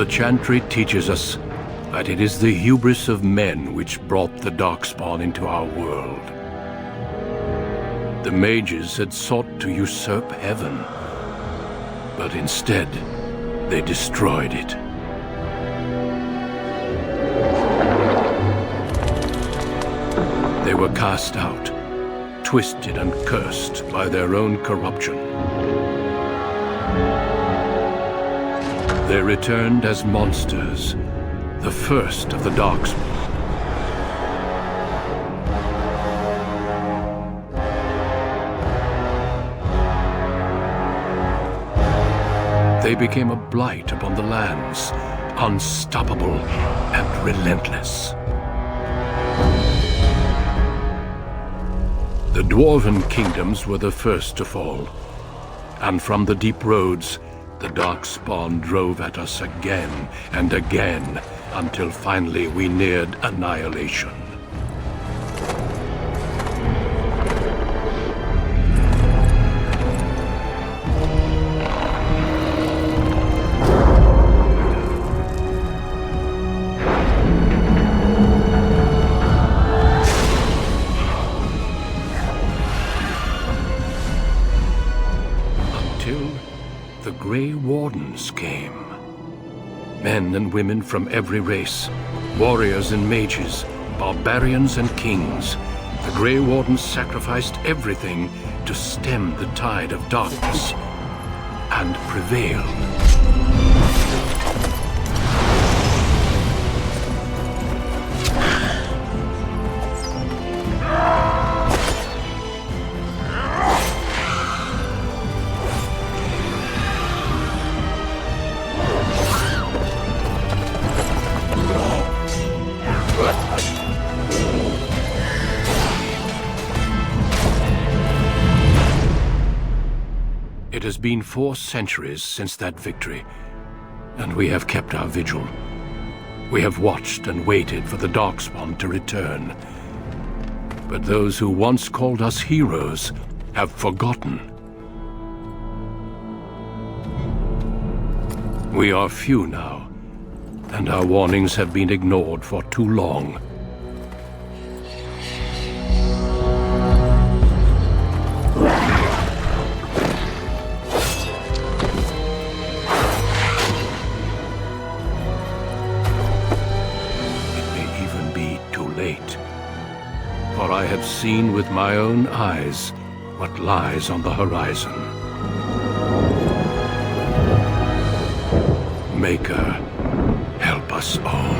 The Chantry teaches us that it is the hubris of men which brought the Darkspawn into our world. The mages had sought to usurp heaven, but instead, they destroyed it. They were cast out, twisted and cursed by their own corruption. They returned as monsters, the first of the Darkspawn. They became a blight upon the lands, unstoppable and relentless. The Dwarven kingdoms were the first to fall, and from the deep roads, the Darkspawn drove at us again and again, until finally we neared annihilation. Until the Grey Wardens came. Men and women from every race, warriors and mages, barbarians and kings. The Grey Wardens sacrificed everything to stem the tide of darkness, and prevailed. It has been 4 centuries since that victory, and we have kept our vigil. We have watched and waited for the Darkspawn to return. But those who once called us heroes have forgotten. We are few now, and our warnings have been ignored for too long. For I have seen with my own eyes what lies on the horizon. Maker, help us all.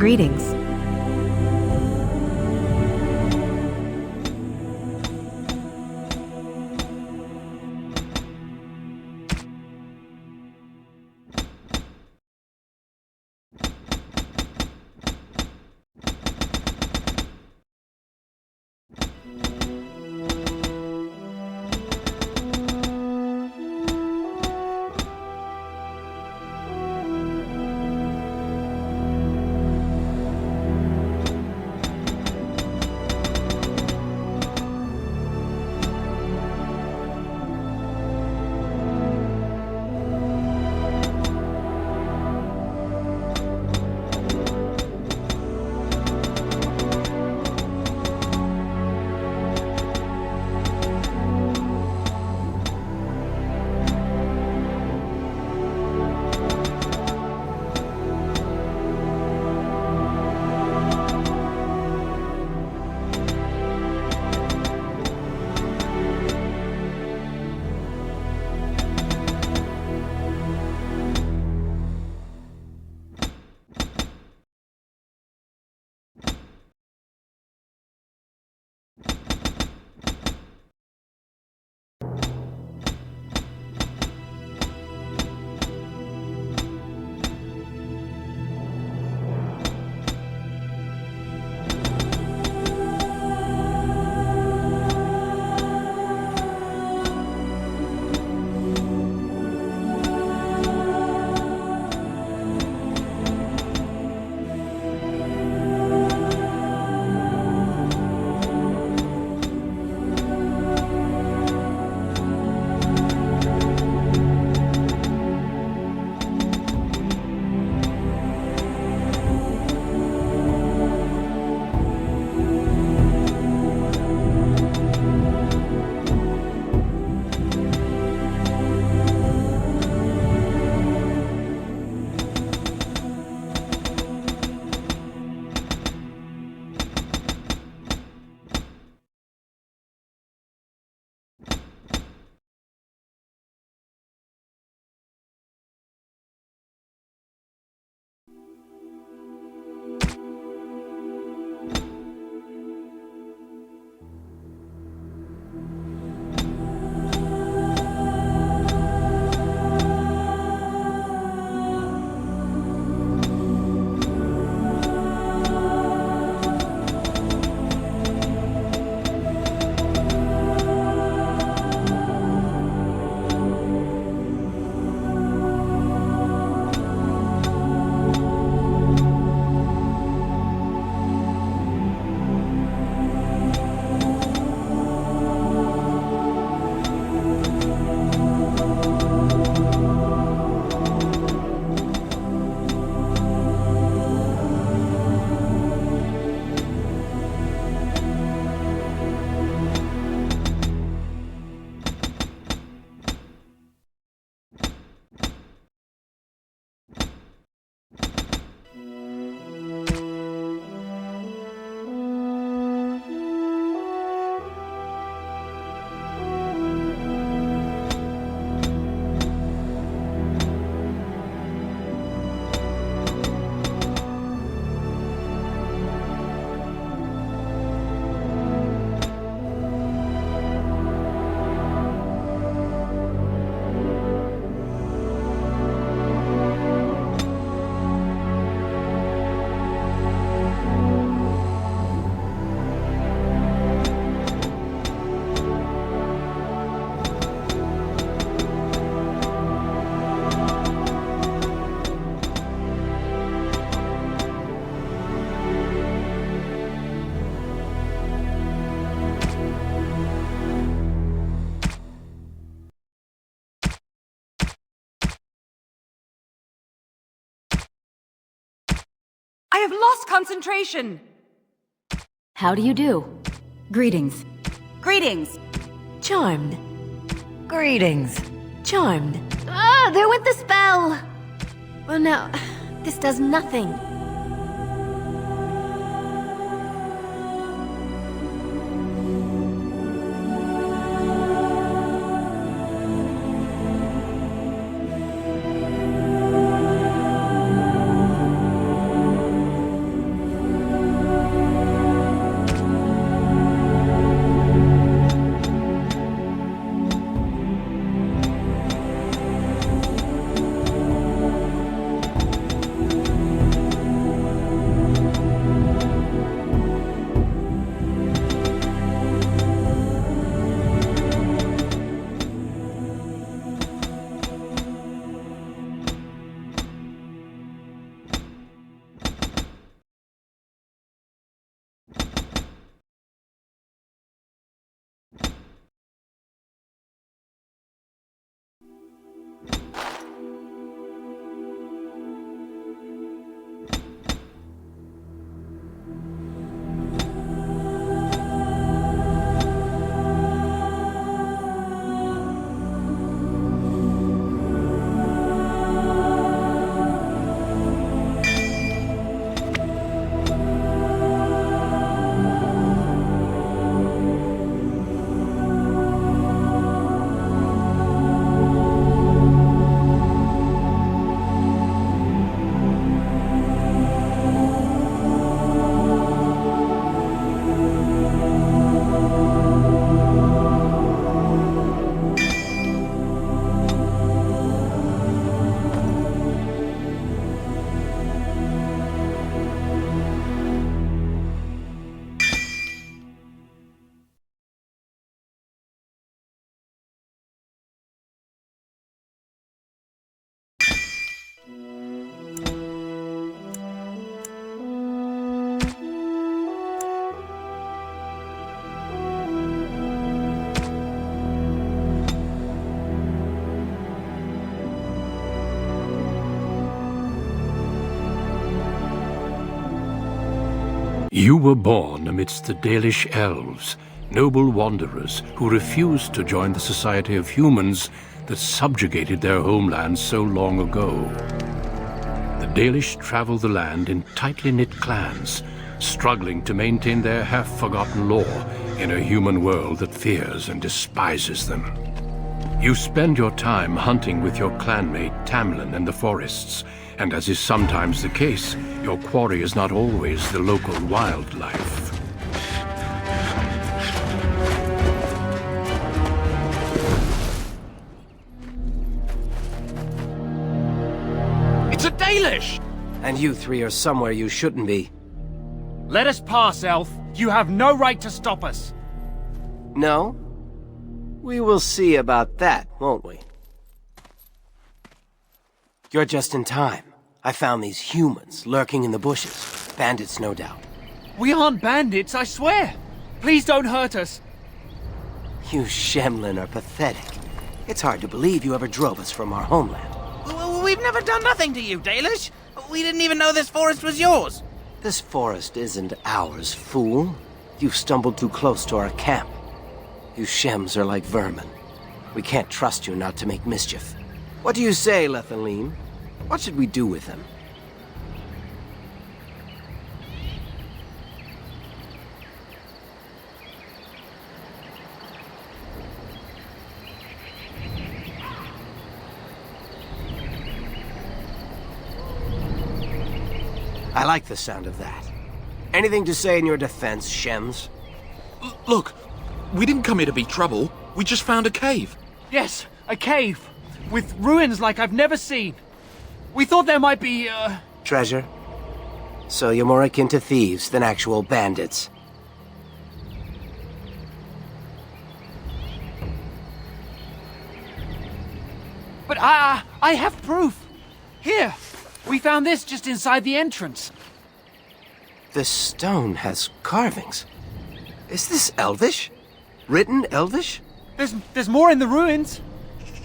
Greetings. I have lost concentration! How do you do? Greetings. Greetings! Charmed. Greetings. Charmed. Ah, there went the spell! Well now, this does nothing. You were born amidst the Dalish elves, noble wanderers who refused to join the society of humans that subjugated their homeland so long ago. The Dalish travel the land in tightly knit clans, struggling to maintain their half-forgotten lore in a human world that fears and despises them. You spend your time hunting with your clanmate Tamlin in the forests, and as is sometimes the case, your quarry is not always the local wildlife. It's a Dalish! And you three are somewhere you shouldn't be. Let us pass, Elf. You have no right to stop us. No? We will see about that, won't we? You're just in time. I found these humans lurking in the bushes. Bandits, no doubt. We aren't bandits, I swear. Please don't hurt us. You Shemlin are pathetic. It's hard to believe you ever drove us from our homeland. We've never done nothing to you, Dalish. We didn't even know this forest was yours. This forest isn't ours, fool. You've stumbled too close to our camp. You Shems are like vermin. We can't trust you not to make mischief. What do you say, Lethaline? What should we do with them? I like the sound of that. Anything to say in your defense, Shems? Look, we didn't come here to be trouble. We just found a cave. Yes, a cave. With ruins like I've never seen. We thought there might be, Treasure? So you're more akin to thieves than actual bandits. But I have proof. Here, we found this just inside the entrance. This stone has carvings. Is this Elvish? Written Elvish? There's more in the ruins.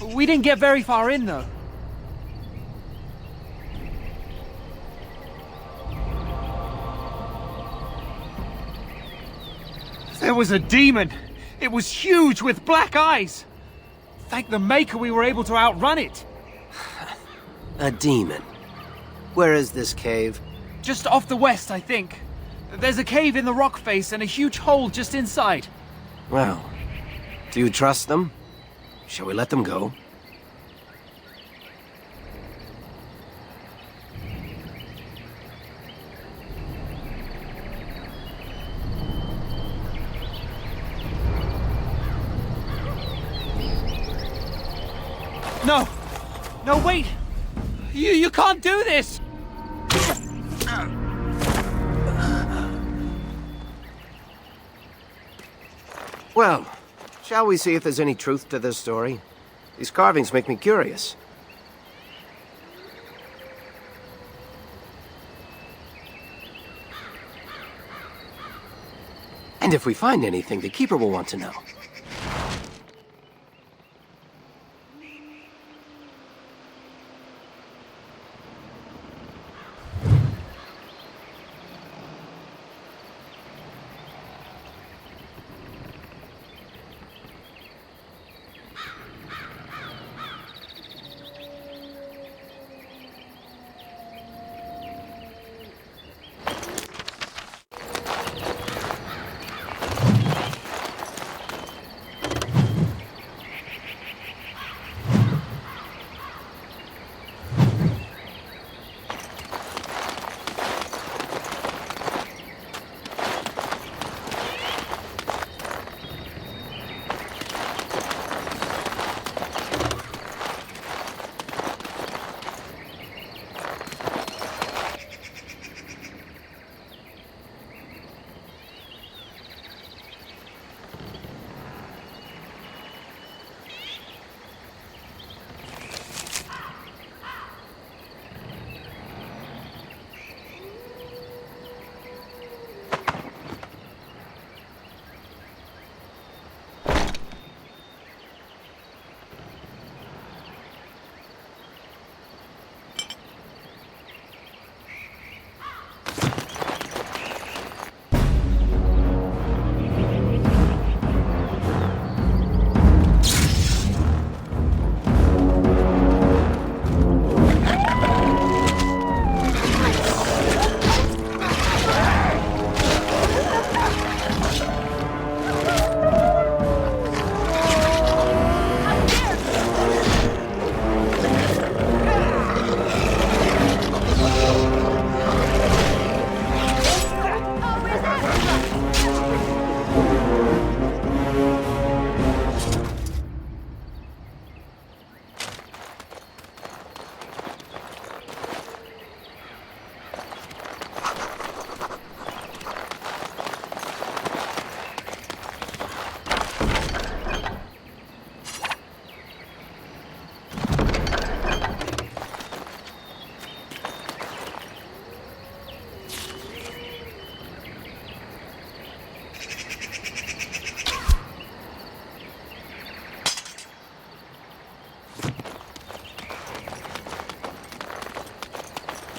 We didn't get very far in, though. There was a demon. It was huge with black eyes. Thank the Maker we were able to outrun it. A demon. Where is this cave? Just off the west, I think. There's a cave in the rock face and a huge hole just inside. Well, do you trust them? Shall we let them go? No! No, wait! You can't do this! Well, shall we see if there's any truth to this story? These carvings make me curious. And if we find anything, the Keeper will want to know.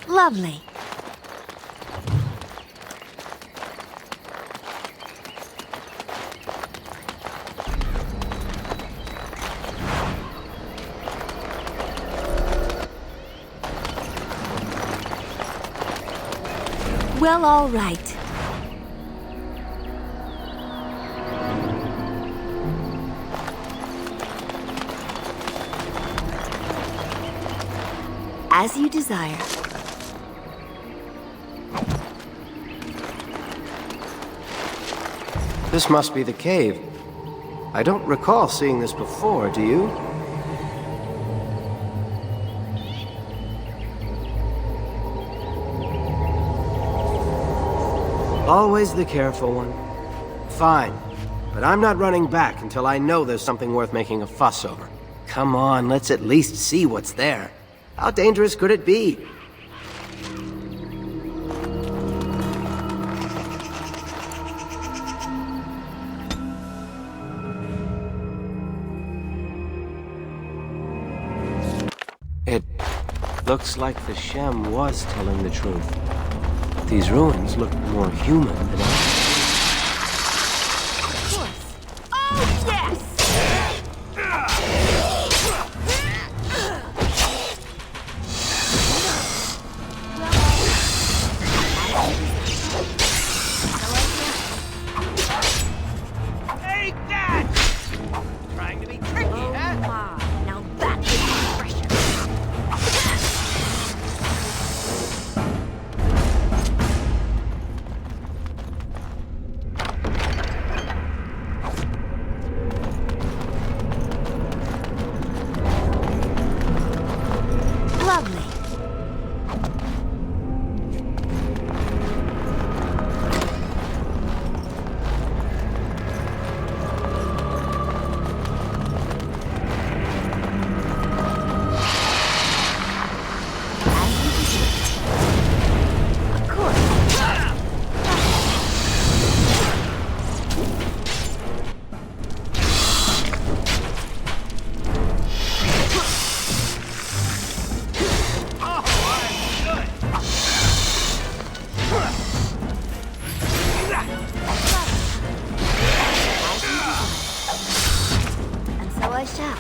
Lovely. Well, all right. As you desire. This must be the cave. I don't recall seeing this before, do you? Always the careful one. Fine, but I'm not running back until I know there's something worth making a fuss over. Come on, let's at least see what's there. How dangerous could it be? It looks like the Shem was telling the truth. These ruins look more human than ever. Oh, yes! Take that! Trying to be tricky, huh? Now that is pressure. Lovely. Of course. And so I shall.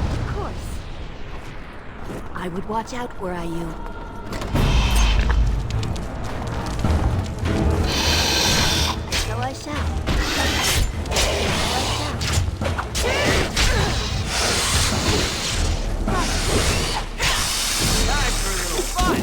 Of course. I would watch out were I you. So I shall. Time for a little fun.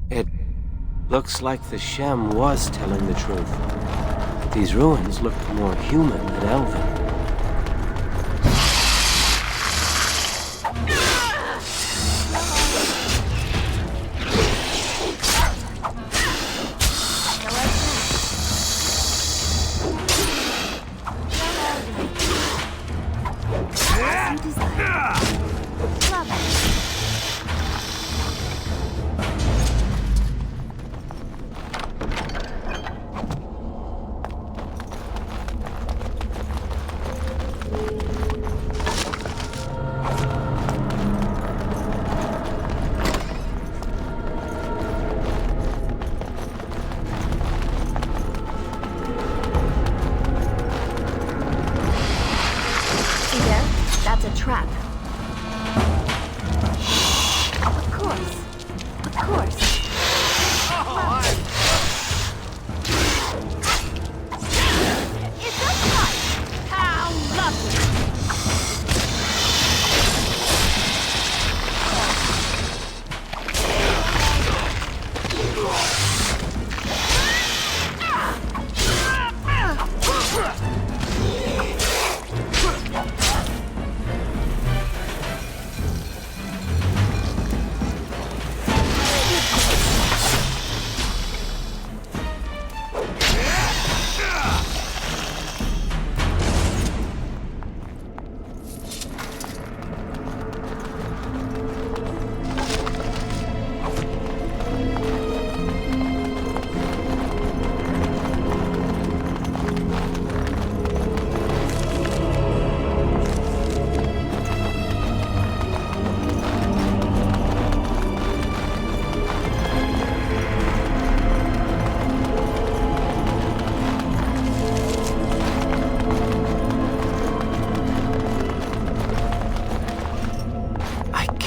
It looks like the Shem was telling the truth. These ruins look more human than elven. As you desire. Lovely. See there? That's a trap. Of course. Of course. It's a fight! How lovely!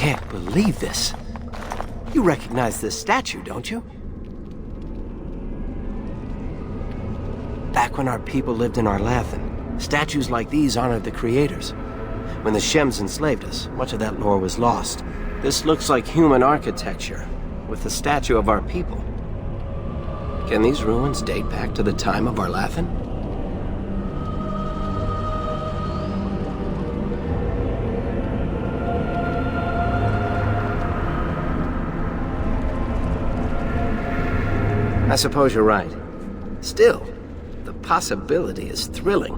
can't believe this. You recognize this statue, don't you? Back when our people lived in Arlathan, statues like these honored the creators. When the Shems enslaved us, much of that lore was lost. This looks like human architecture, with the statue of our people. Can these ruins date back to the time of Arlathan? I suppose you're right. Still, the possibility is thrilling.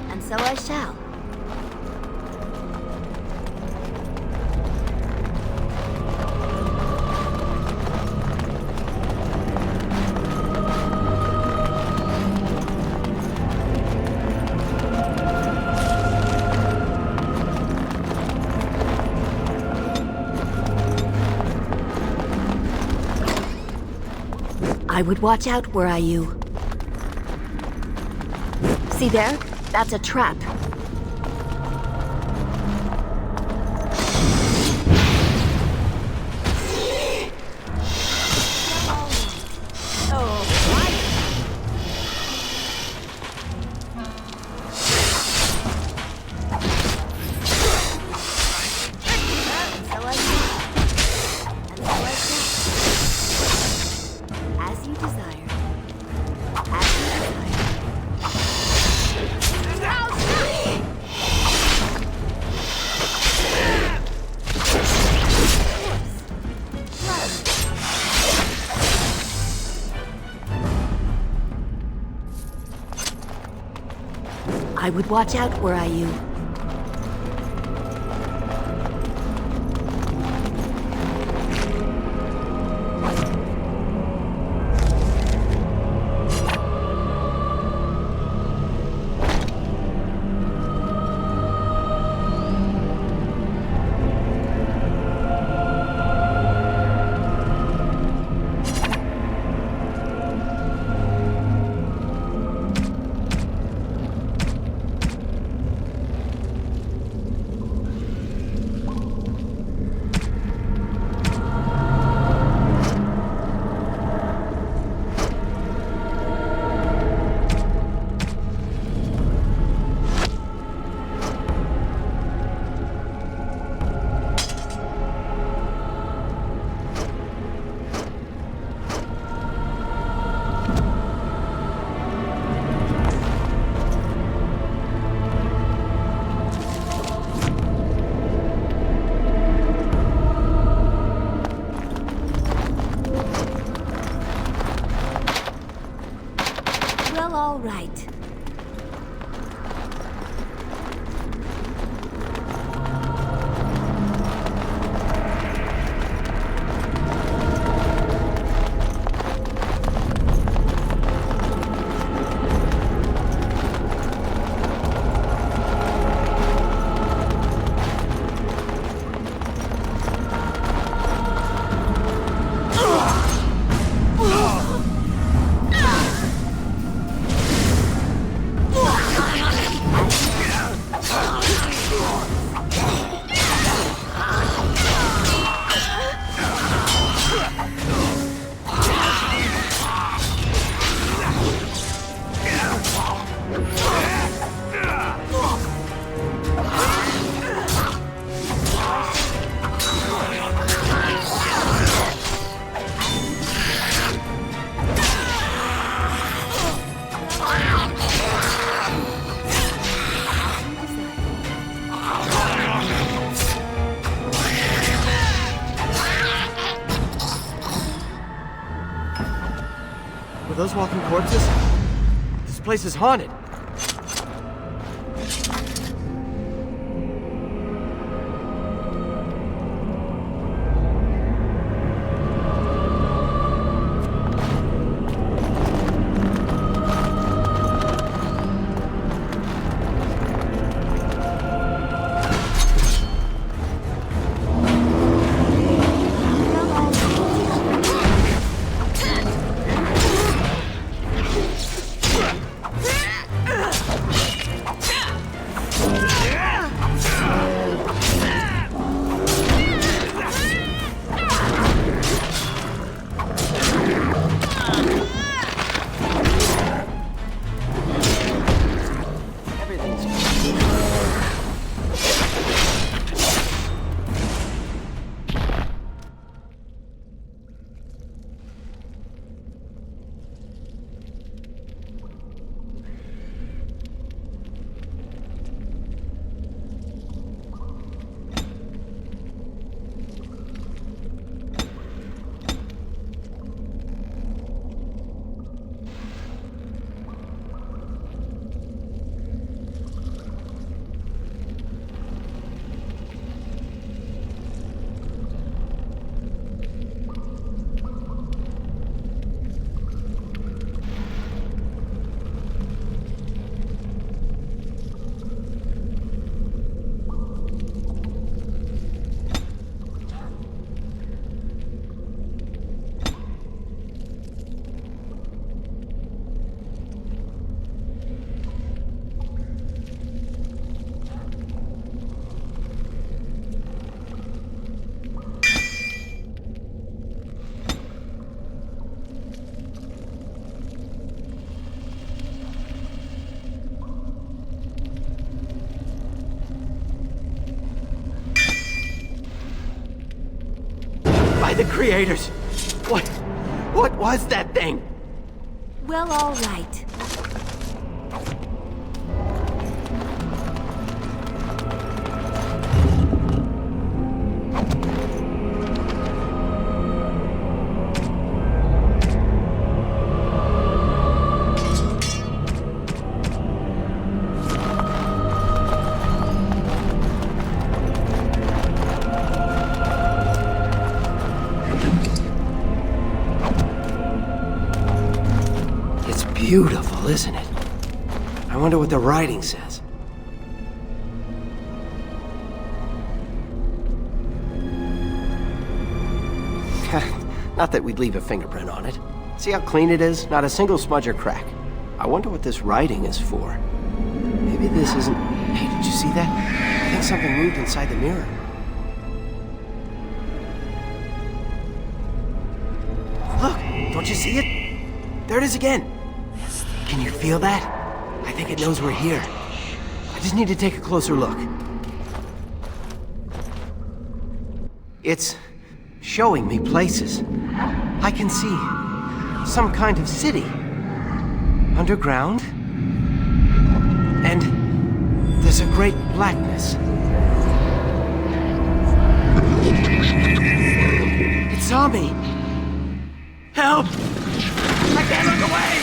And so I shall. I would watch out, were I you. See there? That's a trap. I would watch out, were I you. All right. Were those walking corpses? This place is haunted. Well, By the creators! What was that thing? Well, all right. Beautiful, isn't it? I wonder what the writing says. Not that we'd leave a fingerprint on it. See how clean it is? Not a single smudge or crack. I wonder what this writing is for. Maybe this isn't... Hey, did you see that? I think something moved inside the mirror. Look, don't you see it? There it is again. Can you feel that? I think it knows we're here. I just need to take a closer look. It's showing me places. I can see some kind of city. Underground. And there's a great blackness. It saw me. Help! I can't look away!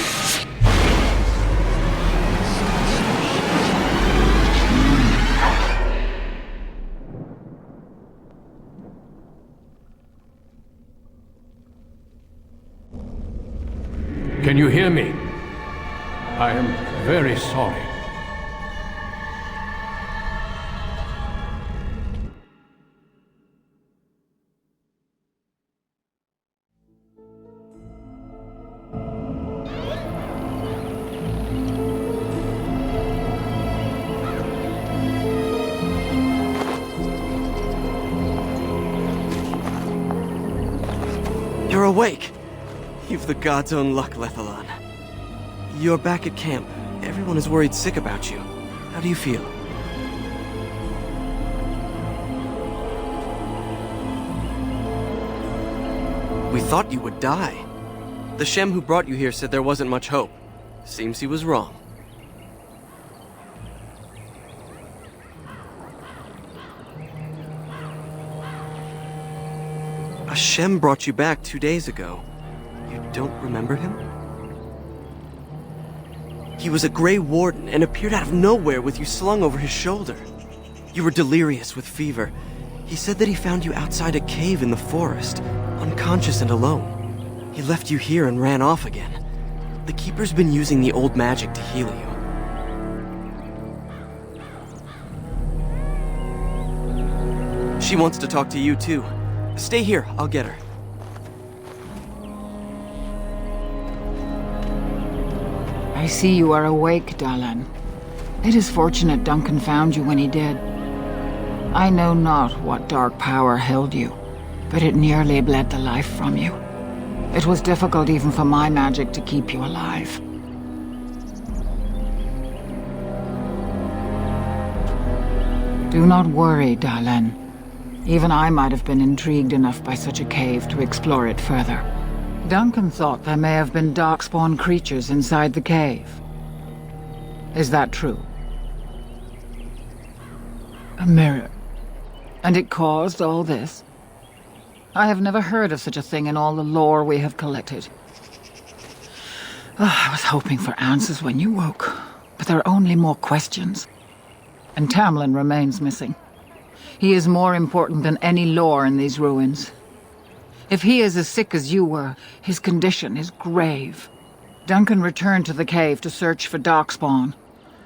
Can you hear me? I am very sorry. You're awake! You've the god's own luck, Lethalon. You're back at camp. Everyone is worried sick about you. How do you feel? We thought you would die. The Shem who brought you here said there wasn't much hope. Seems he was wrong. A Shem brought you back 2 days ago. You don't remember him? He was a Grey Warden and appeared out of nowhere with you slung over his shoulder. You were delirious with fever. He said that he found you outside a cave in the forest, unconscious and alone. He left you here and ran off again. The Keeper's been using the old magic to heal you. She wants to talk to you too. Stay here, I'll get her. I see you are awake, Dalan. It is fortunate Duncan found you when he did. I know not what dark power held you, but it nearly bled the life from you. It was difficult even for my magic to keep you alive. Do not worry, Dalan. Even I might have been intrigued enough by such a cave to explore it further. Duncan thought there may have been darkspawn creatures inside the cave. Is that true? A mirror. And it caused all this? I have never heard of such a thing in all the lore we have collected. I was hoping for answers when you woke, but there are only more questions. And Tamlin remains missing. He is more important than any lore in these ruins. If he is as sick as you were, his condition is grave. Duncan returned to the cave to search for Darkspawn,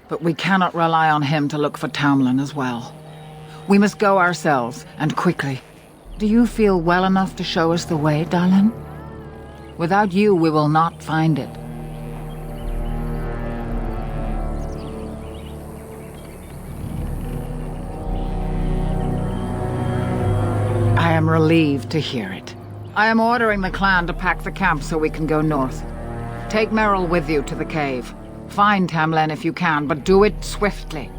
but we cannot rely on him to look for Tamlin as well. We must go ourselves, and quickly. Do you feel well enough to show us the way, Dalan? Without you, we will not find it. I am relieved to hear it. I am ordering the clan to pack the camp so we can go north. Take Merrill with you to the cave. Find Tamlin if you can, but do it swiftly.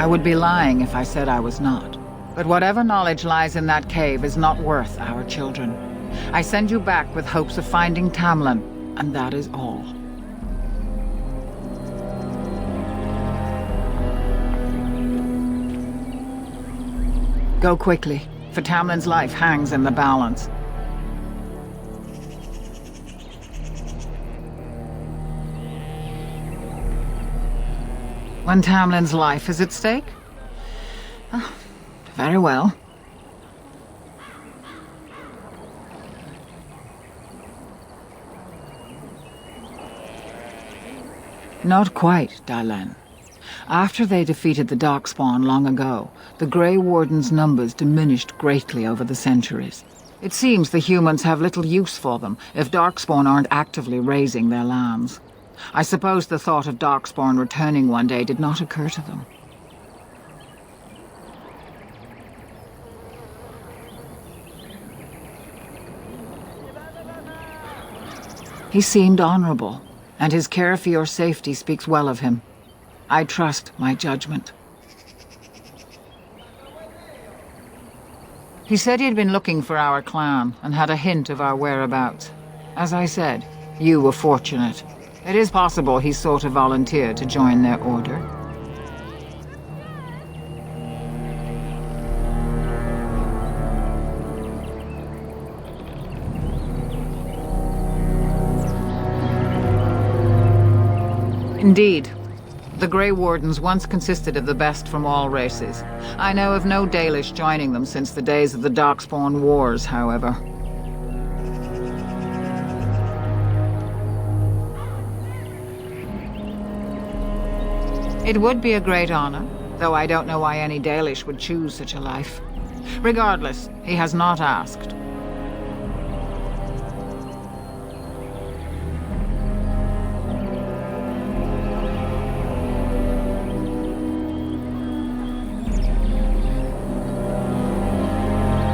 I would be lying if I said I was not. But whatever knowledge lies in that cave is not worth our children. I send you back with hopes of finding Tamlin, and that is all. Go quickly, for Tamlin's life hangs in the balance. When Tamlin's life is at stake? Oh, very well. Not quite, Dylan. After they defeated the Darkspawn long ago, the Grey Warden's numbers diminished greatly over the centuries. It seems the humans have little use for them if Darkspawn aren't actively raising their lambs. I suppose the thought of Darkspawn returning one day did not occur to them. He seemed honorable, and his care for your safety speaks well of him. I trust my judgment. He said he'd been looking for our clan and had a hint of our whereabouts. As I said, you were fortunate. It is possible he sought a volunteer to join their order. Indeed. The Grey Wardens once consisted of the best from all races. I know of no Dalish joining them since the days of the Darkspawn Wars, however. It would be a great honor, though I don't know why any Dalish would choose such a life. Regardless, he has not asked.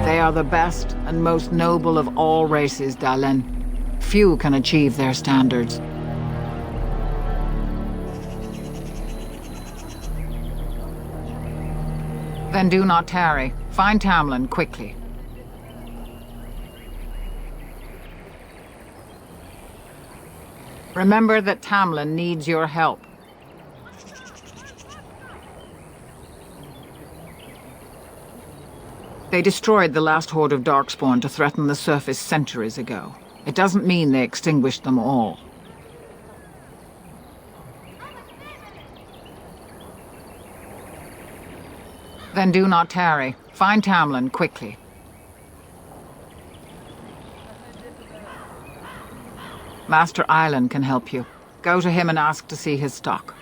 They are the best and most noble of all races, Dalen. Few can achieve their standards. Then do not tarry. Find Tamlin quickly. Remember that Tamlin needs your help. They destroyed the last horde of Darkspawn to threaten the surface centuries ago. It doesn't mean they extinguished them all. Then do not tarry. Find Tamlin quickly. Master Island can help you. Go to him and ask to see his stock.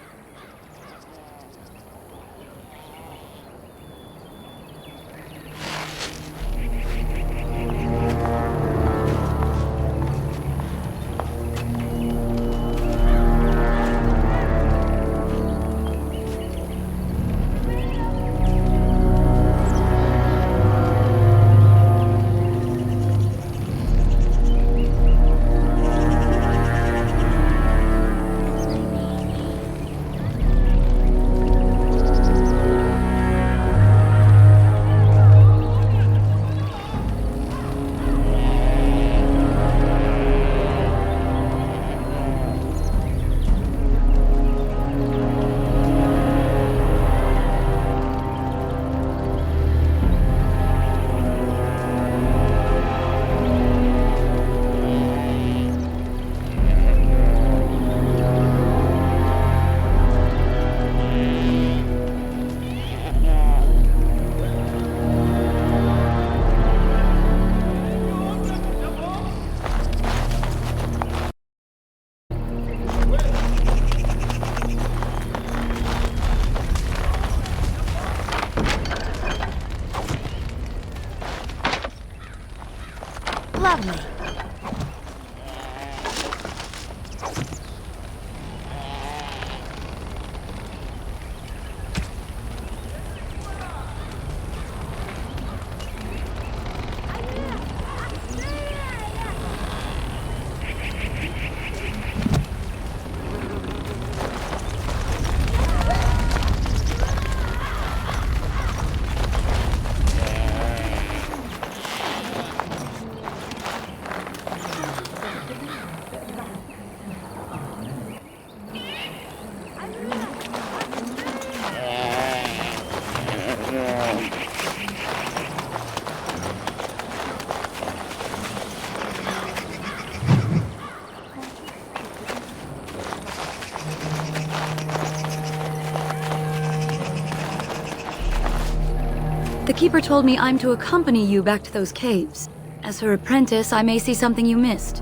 Lovely. Keeper told me I'm to accompany you back to those caves. As her apprentice, I may see something you missed.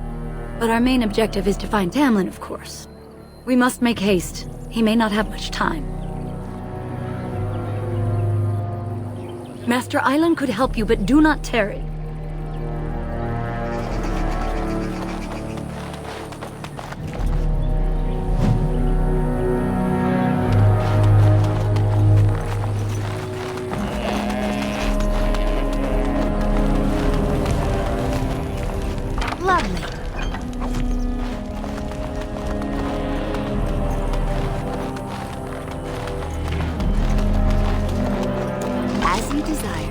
But our main objective is to find Tamlin, of course. We must make haste. He may not have much time. Master Island could help you, but do not tarry. Lovely. As you desire.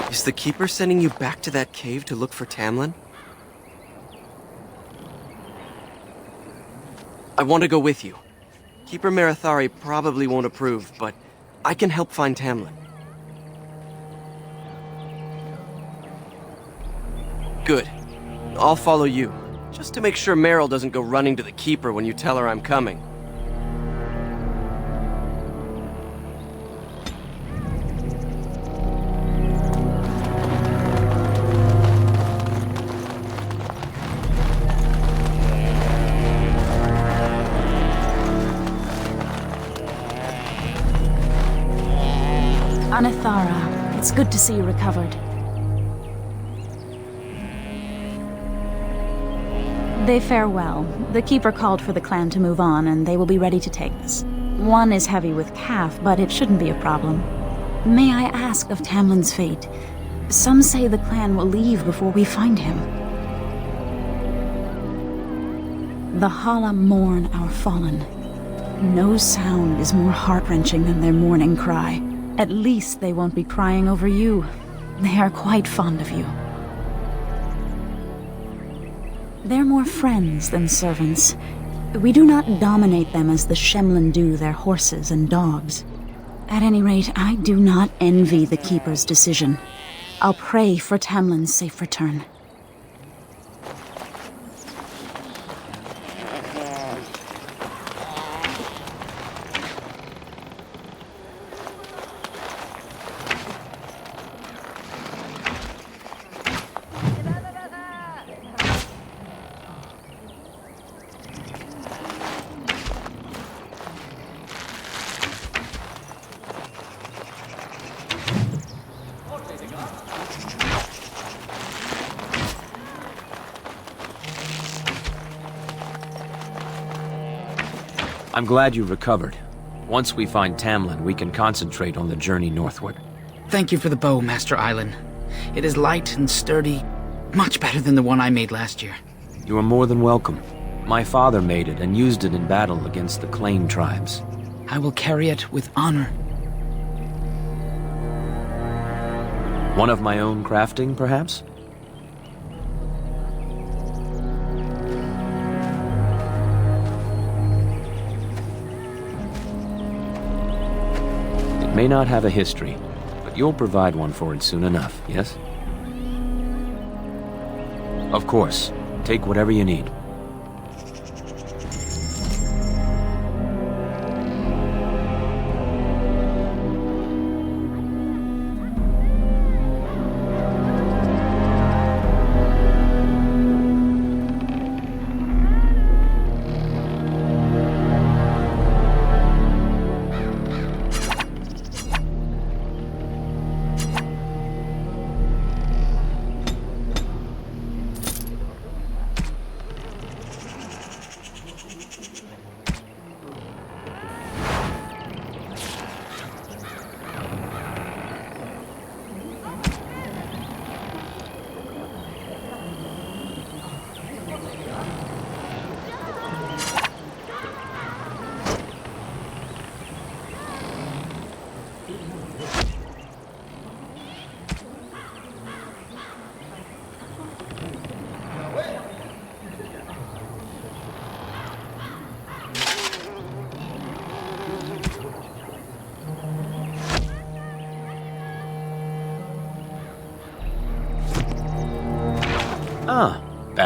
Is the Keeper sending you back to that cave to look for Tamlin? I want to go with you. Keeper Marathari probably won't approve, but I can help find Tamlin. Good. I'll follow you, just to make sure Meryl doesn't go running to the Keeper when you tell her I'm coming. Anithara, it's good to see you recovered. They fare well. The Keeper called for the clan to move on, and they will be ready to take us. One is heavy with calf, but it shouldn't be a problem. May I ask of Tamlin's fate? Some say the clan will leave before we find him. The Hala mourn our fallen. No sound is more heart-wrenching than their mourning cry. At least they won't be crying over you. They are quite fond of you. They're more friends than servants. We do not dominate them as the Shemlin do their horses and dogs. At any rate, I do not envy the Keeper's decision. I'll pray for Tamlin's safe return. I'm glad you recovered. Once we find Tamlin, we can concentrate on the journey northward. Thank you for the bow, Master Island. It is light and sturdy, much better than the one I made last year. You are more than welcome. My father made it and used it in battle against the Claim tribes. I will carry it with honor. One of my own crafting, perhaps? It may not have a history, but you'll provide one for it soon enough, yes? Of course. Take whatever you need.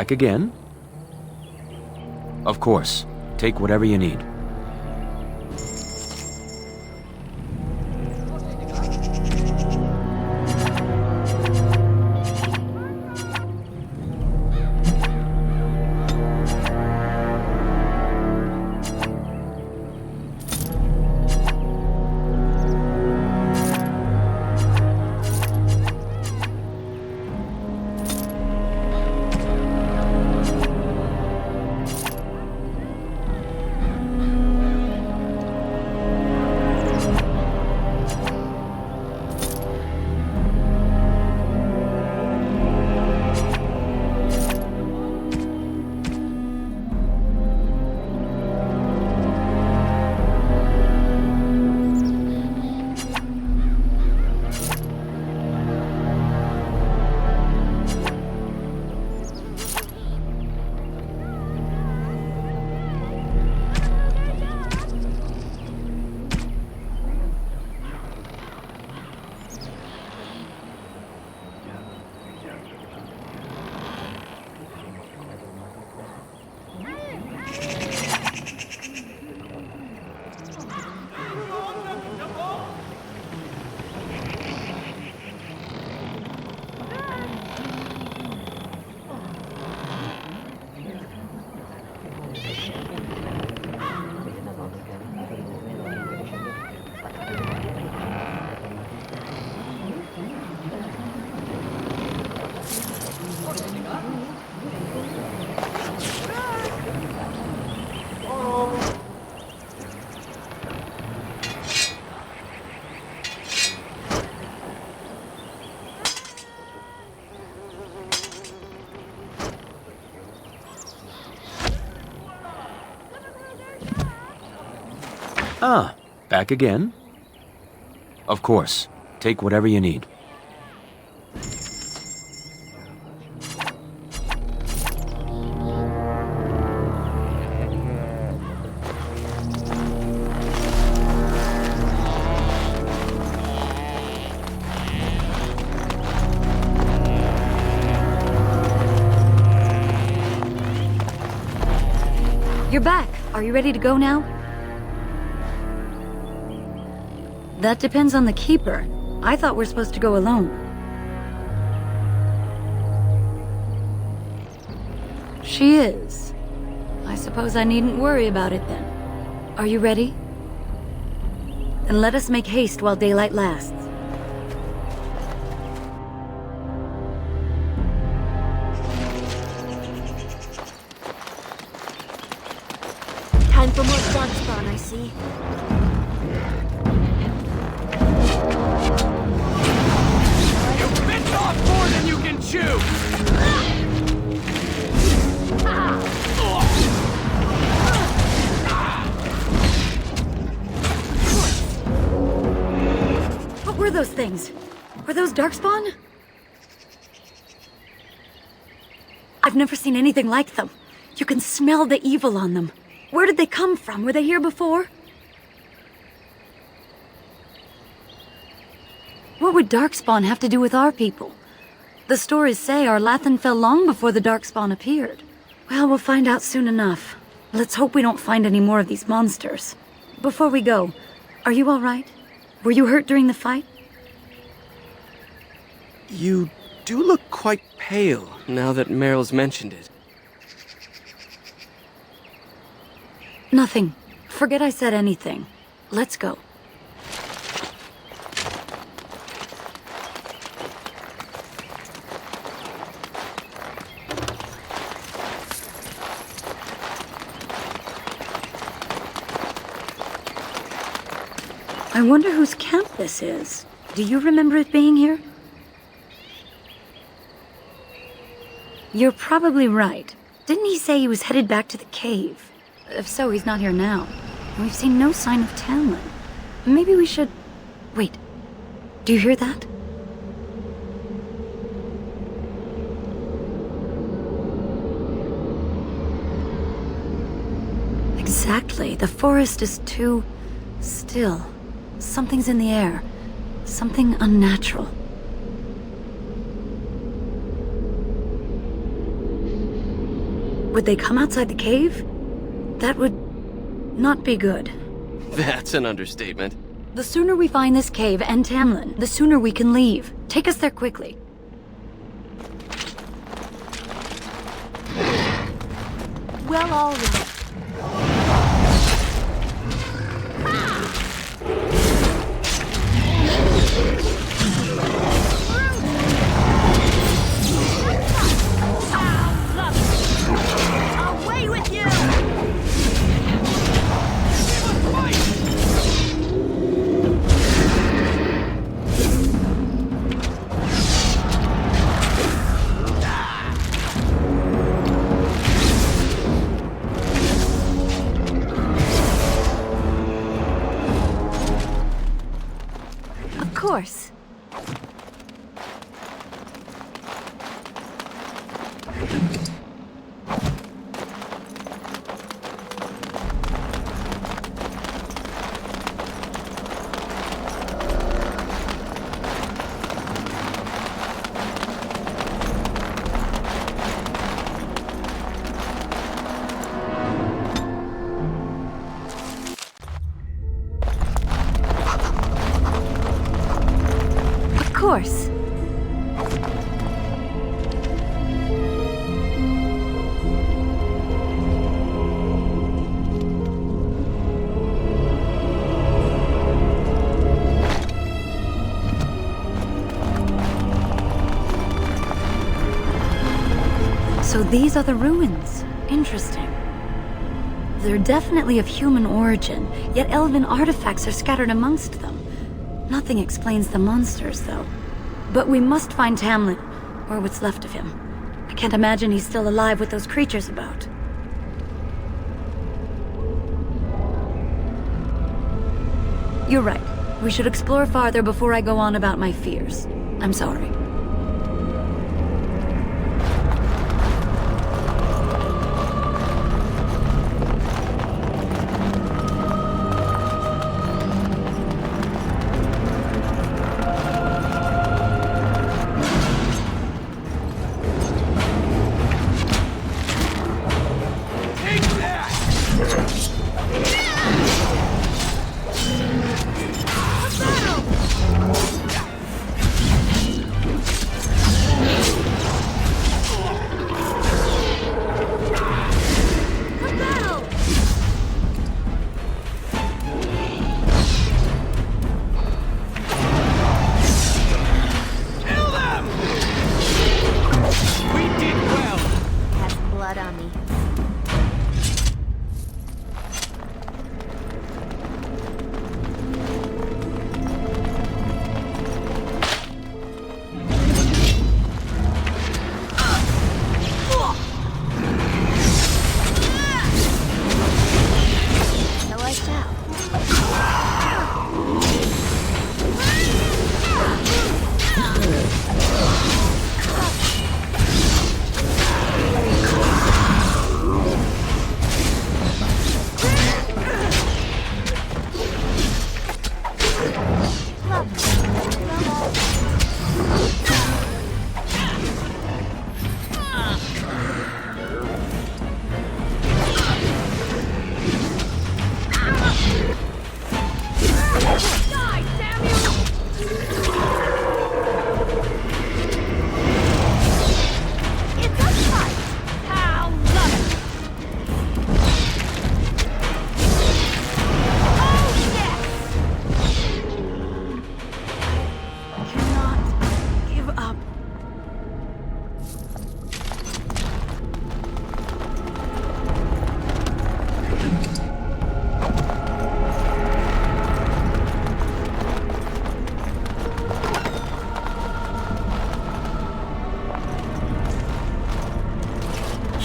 back again? Of course. Take whatever you need. Ah, back again? Of course. Take whatever you need. You're back. Are you ready to go now? That depends on the Keeper. I thought we're supposed to go alone. She is. I suppose I needn't worry about it then. Are you ready? Then let us make haste while daylight lasts. Time for more darkspawn, I see. More than you can chew! What were those things? Were those darkspawn? I've never seen anything like them. You can smell the evil on them. Where did they come from? Were they here before? What would darkspawn have to do with our people? The stories say our Lathan fell long before the darkspawn appeared. Well, we'll find out soon enough. Let's hope we don't find any more of these monsters. Before we go, are you all right? Were you hurt during the fight? You do look quite pale, now that Meryl's mentioned it. Nothing. Forget I said anything. Let's go. I wonder whose camp this is. Do you remember it being here? You're probably right. Didn't he say he was headed back to the cave? If so, he's not here now. And we've seen no sign of Tamlin. Maybe we should... Wait. Do you hear that? Exactly. The forest is too... still. Something's in the air. Something unnatural. Would they come outside the cave? That would not be good. That's an understatement. The sooner we find this cave and Tamlin, the sooner we can leave. Take us there quickly. Well, all right. Away with you! Of course. Of course. So these are the ruins. Interesting. They're definitely of human origin, yet elven artifacts are scattered amongst them. Nothing explains the monsters, though. But we must find Tamlin, or what's left of him. I can't imagine he's still alive with those creatures about. You're right. We should explore farther before I go on about my fears. I'm sorry.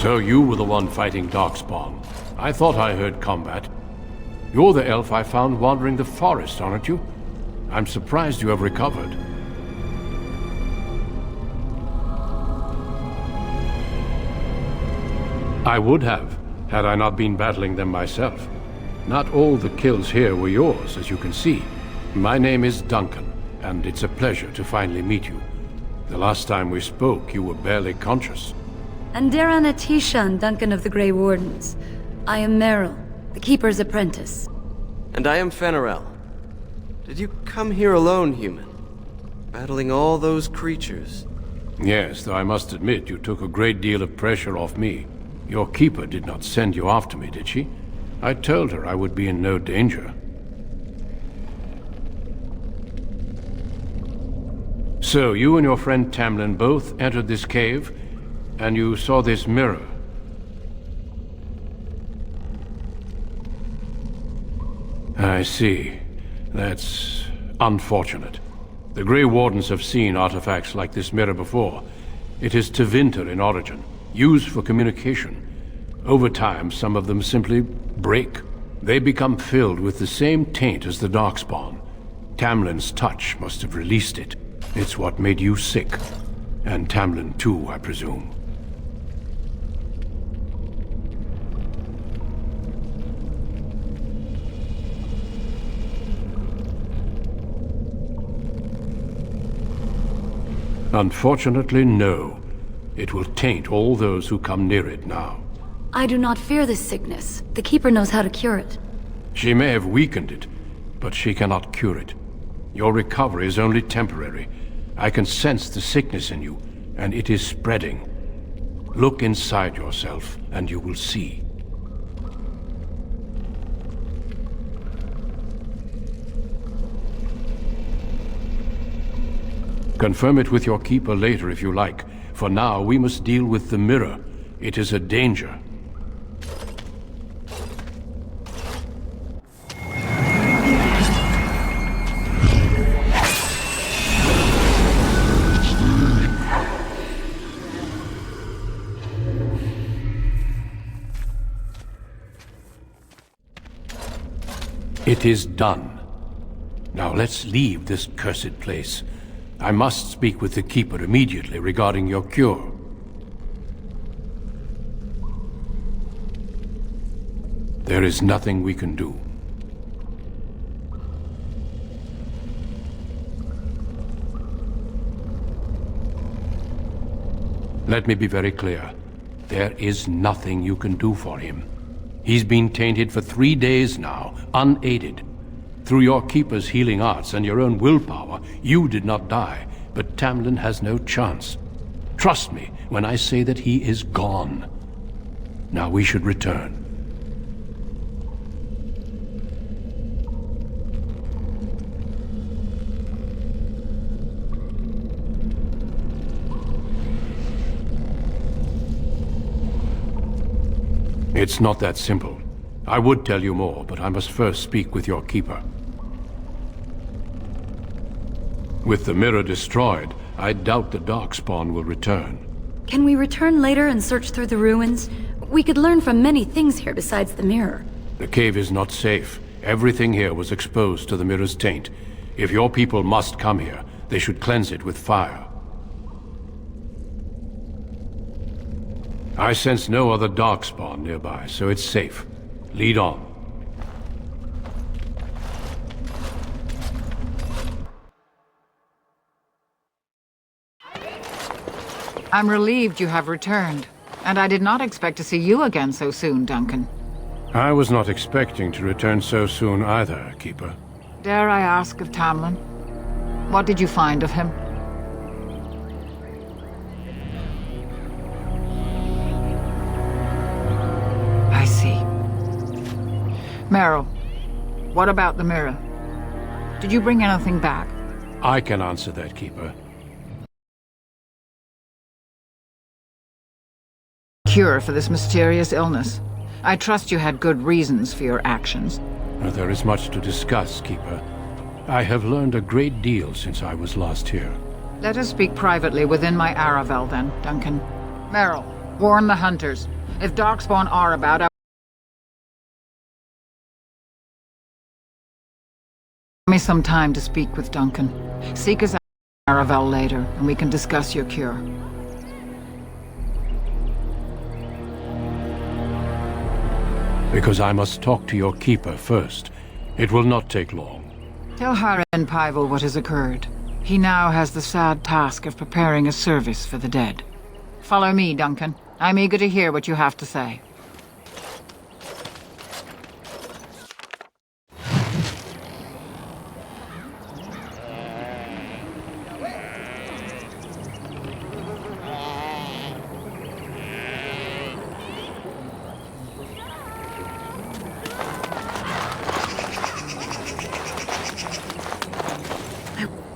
So you were the one fighting Darkspawn. I thought I heard combat. You're the elf I found wandering the forest, aren't you? I'm surprised you have recovered. I would have, had I not been battling them myself. Not all the kills here were yours, as you can see. My name is Duncan, and it's a pleasure to finally meet you. The last time we spoke, you were barely conscious. And Darana Tishan, Duncan of the Grey Wardens. I am Meryl, the Keeper's apprentice. And I am Fenarel. Did you come here alone, human? Battling all those creatures? Yes, though I must admit you took a great deal of pressure off me. Your keeper did not send you after me, did she? I told her I would be in no danger. So, you and your friend Tamlin both entered this cave, and you saw this mirror. I see. That's unfortunate. The Grey Wardens have seen artifacts like this mirror before. It is Tevinter in origin, used for communication. Over time, some of them simply break. They become filled with the same taint as the Darkspawn. Tamlin's touch must have released it. It's what made you sick. And Tamlin too, I presume. Unfortunately, no. It will taint all those who come near it now. I do not fear this sickness. The Keeper knows how to cure it. She may have weakened it, but she cannot cure it. Your recovery is only temporary. I can sense the sickness in you, and it is spreading. Look inside yourself, and you will see. Confirm it with your keeper later if you like. For now, we must deal with the mirror. It is a danger. It is done. Now let's leave this cursed place. I must speak with the Keeper immediately regarding your cure. There is nothing we can do. Let me be very clear. There is nothing you can do for him. He's been tainted for 3 days now, unaided. Through your Keeper's healing arts and your own willpower, you did not die, but Tamlin has no chance. Trust me when I say that he is gone. Now we should return. It's not that simple. I would tell you more, but I must first speak with your Keeper. With the mirror destroyed, I doubt the Darkspawn will return. Can we return later and search through the ruins? We could learn from many things here besides the mirror. The cave is not safe. Everything here was exposed to the mirror's taint. If your people must come here, they should cleanse it with fire. I sense no other Darkspawn nearby, so it's safe. Lead on. I'm relieved you have returned, and I did not expect to see you again so soon, Duncan. I was not expecting to return so soon either, Keeper. Dare I ask of Tamlin? What did you find of him? I see. Meryl, what about the mirror? Did you bring anything back? I can answer that, Keeper. Cure for this mysterious illness. I trust you had good reasons for your actions. There is much to discuss, Keeper. I have learned a great deal since I was last here. Let us speak privately within my Aravel, then, Duncan. Meryl, warn the hunters. If Darkspawn are about, give me some time to speak with Duncan. Seek us out in Aravel later, and we can discuss your cure. Because I must talk to your Keeper first. It will not take long. Tell Haren Pyvel what has occurred. He now has the sad task of preparing a service for the dead. Follow me, Duncan. I'm eager to hear what you have to say.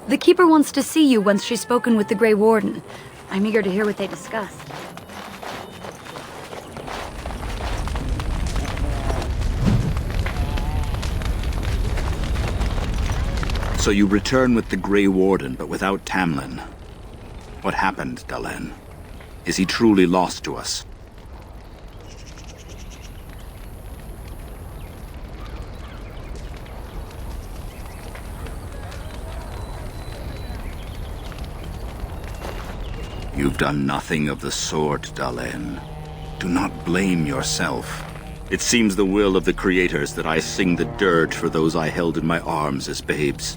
The Keeper wants to see you once she's spoken with the Grey Warden. I'm eager to hear what they discussed. So you return with the Grey Warden, but without Tamlin. What happened, Dalen? Is he truly lost to us? You've done nothing of the sort, Dalen. Do not blame yourself. It seems the will of the creators that I sing the dirge for those I held in my arms as babes.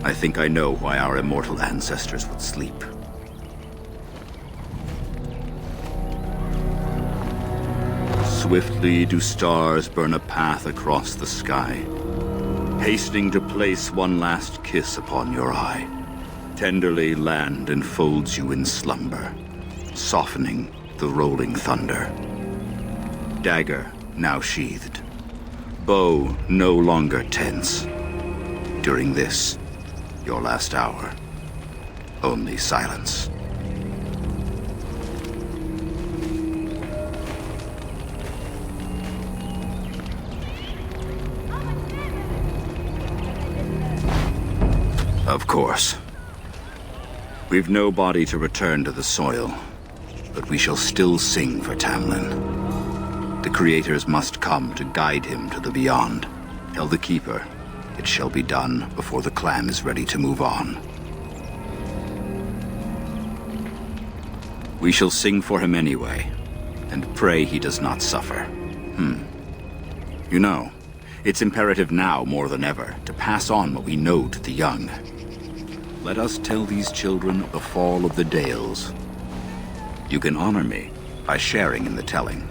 I think I know why our immortal ancestors would sleep. Swiftly do stars burn a path across the sky, hastening to place one last kiss upon your eye. Tenderly land enfolds you in slumber, softening the rolling thunder. Dagger now sheathed, bow no longer tense. During this, your last hour, only silence. Of course. We've no body to return to the soil, but we shall still sing for Tamlin. The creators must come to guide him to the beyond. Tell the Keeper, it shall be done before the clan is ready to move on. We shall sing for him anyway, and pray he does not suffer. You know, it's imperative now more than ever to pass on what we know to the young. Let us tell these children of the fall of the Dales. You can honor me by sharing in the telling.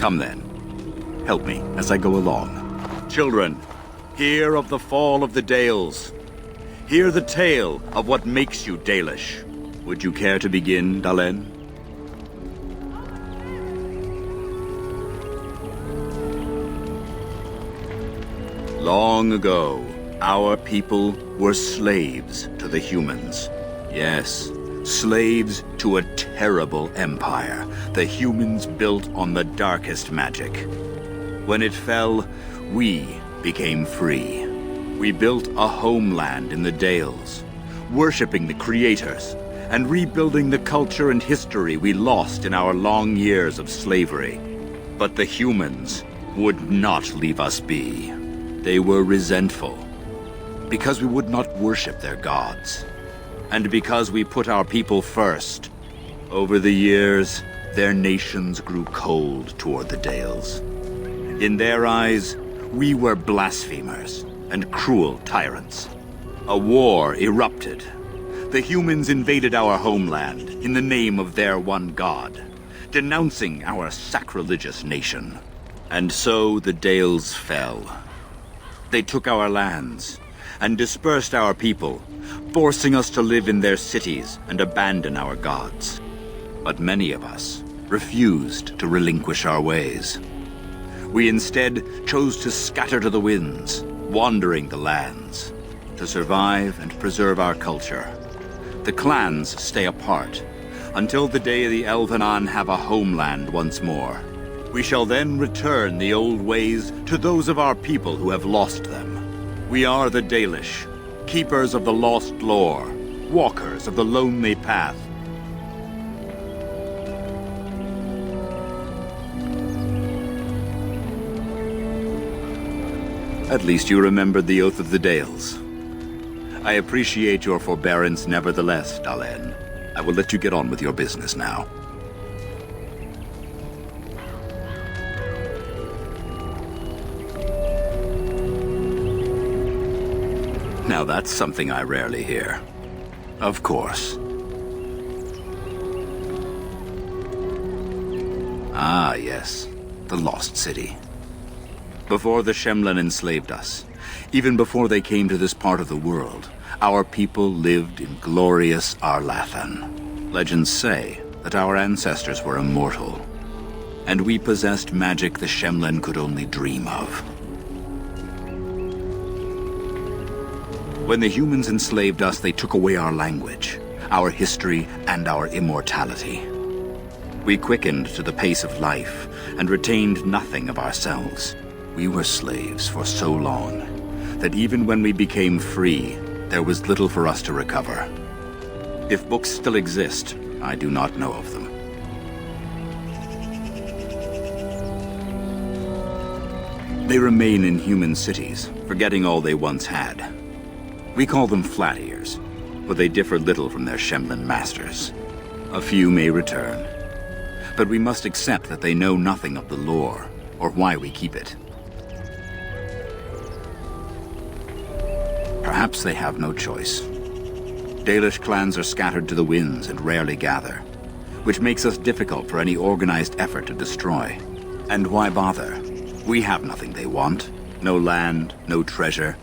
Come then, help me as I go along. Children, hear of the fall of the Dales. Hear the tale of what makes you Dalish. Would you care to begin, Dalen? Long ago, our people were slaves to the humans. Yes, slaves to a terrible empire the humans built on the darkest magic. When it fell, we became free. We built a homeland in the Dales, worshipping the creators and rebuilding the culture and history we lost in our long years of slavery. But the humans would not leave us be. They were resentful, because we would not worship their gods, and because we put our people first. Over the years, their nations grew cold toward the Dales. In their eyes, we were blasphemers and cruel tyrants. A war erupted. The humans invaded our homeland in the name of their one god, denouncing our sacrilegious nation. And so the Dales fell. They took our lands and dispersed our people, forcing us to live in their cities and abandon our gods. But many of us refused to relinquish our ways. We instead chose to scatter to the winds, wandering the lands, to survive and preserve our culture. The clans stay apart until the day the Elvenan have a homeland once more. We shall then return the old ways to those of our people who have lost them. We are the Dalish, keepers of the lost lore, walkers of the lonely path. At least you remembered the Oath of the Dales. I appreciate your forbearance nevertheless, Dalen. I will let you get on with your business now. Now that's something I rarely hear. Of course. Ah, yes. The Lost City. Before the Shemlen enslaved us, even before they came to this part of the world, our people lived in glorious Arlathan. Legends say that our ancestors were immortal, and we possessed magic the Shemlen could only dream of. When the humans enslaved us, they took away our language, our history, and our immortality. We quickened to the pace of life and retained nothing of ourselves. We were slaves for so long that even when we became free, there was little for us to recover. If books still exist, I do not know of them. They remain in human cities, forgetting all they once had. We call them flat ears, but they differ little from their Shemlen masters. A few may return, but we must accept that they know nothing of the lore, or why we keep it. Perhaps they have no choice. Dalish clans are scattered to the winds and rarely gather, which makes us difficult for any organized effort to destroy. And why bother? We have nothing they want. No land, no treasure,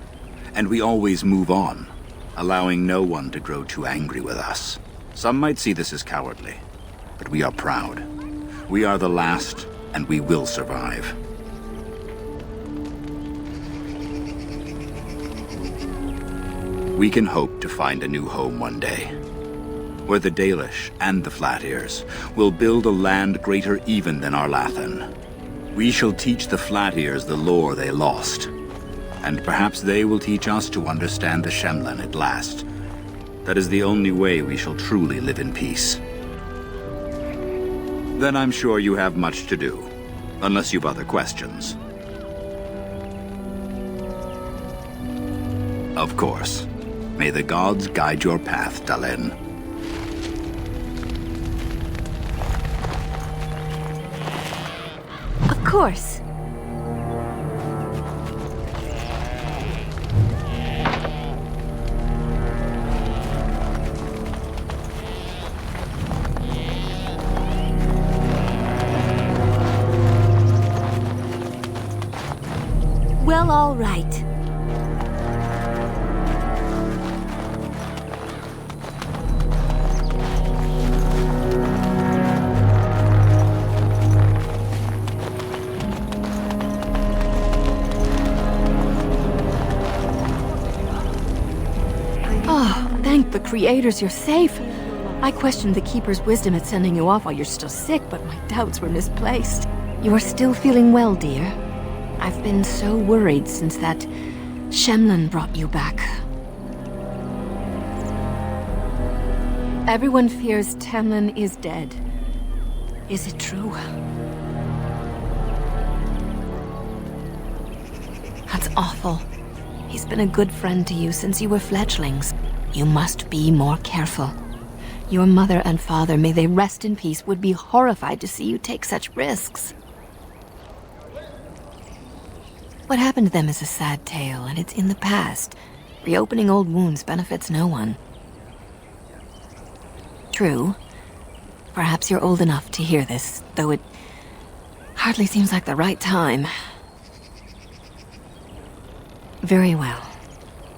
and we always move on, allowing no one to grow too angry with us. Some might see this as cowardly, but we are proud. We are the last, and we will survive. We can hope to find a new home one day, where the Dalish and the Flat Ears will build a land greater even than Arlathan. We shall teach the Flat Ears the lore they lost, and perhaps they will teach us to understand the Shemlen at last. That is the only way we shall truly live in peace. Then I'm sure you have much to do, unless you've other questions. Of course. May the gods guide your path, Dalen. Of course. Well, all right. Thank the creators you're safe. I questioned the Keeper's wisdom at sending you off while you're still sick, but my doubts were misplaced. You are still feeling well, dear. I've been so worried since that Shemlen brought you back. Everyone fears Tamlin is dead. Is it true? That's awful. He's been a good friend to you since you were fledglings. You must be more careful. Your mother and father, may they rest in peace, would be horrified to see you take such risks. What happened to them is a sad tale, and it's in the past. Reopening old wounds benefits no one. True. Perhaps you're old enough to hear this, though it hardly seems like the right time. Very well.